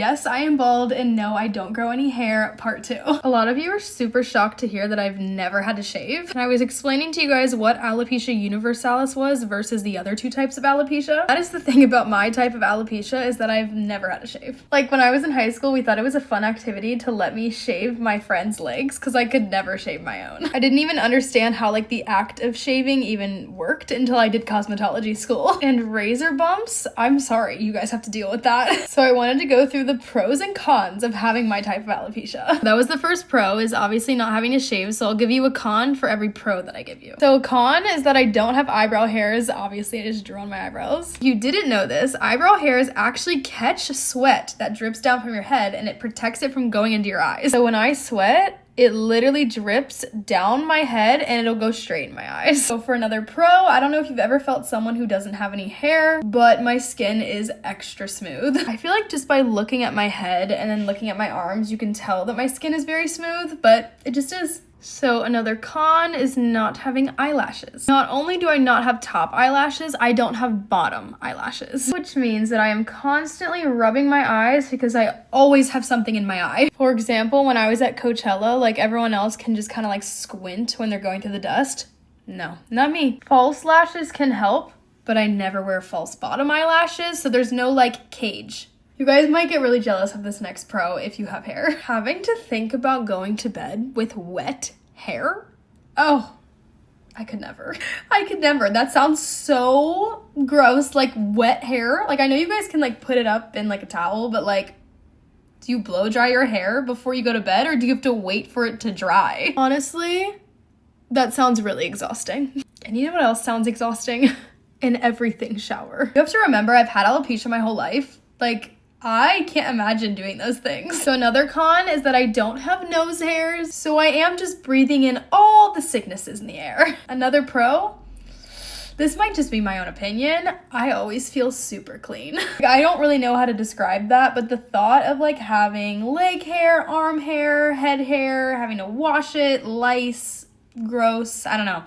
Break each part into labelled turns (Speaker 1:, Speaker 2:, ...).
Speaker 1: Yes, I am bald, and no, I don't grow any hair, part 2. A lot of you are super shocked to hear that I've never had to shave. And I was explaining to you guys what alopecia universalis was versus the other 2 types of alopecia. That is the thing about my type of alopecia, is that I've never had to shave. Like when I was in high school, we thought it was a fun activity to let me shave my friends' legs because I could never shave my own. I didn't even understand how like the act of shaving even worked until I did cosmetology school. And razor bumps, I'm sorry, you guys have to deal with that. So I wanted to go through the pros and cons of having my type of alopecia. That was the first pro, is obviously not having to shave, so I'll give you a con for every pro that I give you. So a con is that I don't have eyebrow hairs. Obviously I just drew on my eyebrows. If you didn't know this, eyebrow hairs actually catch sweat that drips down from your head and it protects it from going into your eyes. So when I sweat, it literally drips down my head and it'll go straight in my eyes. So for another pro, I don't know if you've ever felt someone who doesn't have any hair, but my skin is extra smooth. I feel like just by looking at my head and then looking at my arms, you can tell that my skin is very smooth, but it just is. So another con is not having eyelashes. Not only do I not have top eyelashes, I don't have bottom eyelashes, which means that I am constantly rubbing my eyes because I always have something in my eye. For example, when I was at Coachella, like everyone else can just kind of like squint when they're going through the dust. No, not me. False lashes can help, but I never wear false bottom eyelashes, so there's no like cage. You guys might get really jealous of this next pro if you have hair. Having to think about going to bed with wet hair? Oh, I could never. I could never. That sounds so gross, like wet hair. Like I know you guys can like put it up in like a towel, but like, do you blow dry your hair before you go to bed or do you have to wait for it to dry? Honestly, that sounds really exhausting. And you know what else sounds exhausting? An everything shower. You have to remember I've had alopecia my whole life. Like, I can't imagine doing those things. So another con is that I don't have nose hairs, so I am just breathing in all the sicknesses in the air. Another pro, this might just be my own opinion, I always feel super clean. I don't really know how to describe that, but the thought of like having leg hair, arm hair, head hair, having to wash it, lice, gross, I don't know.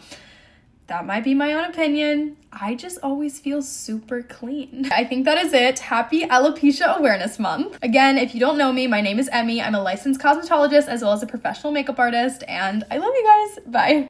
Speaker 1: That might be my own opinion. I just always feel super clean. I think that is it. Happy Alopecia Awareness Month. Again, if you don't know me, my name is Emmy. I'm a licensed cosmetologist as well as a professional makeup artist, and I love you guys. Bye.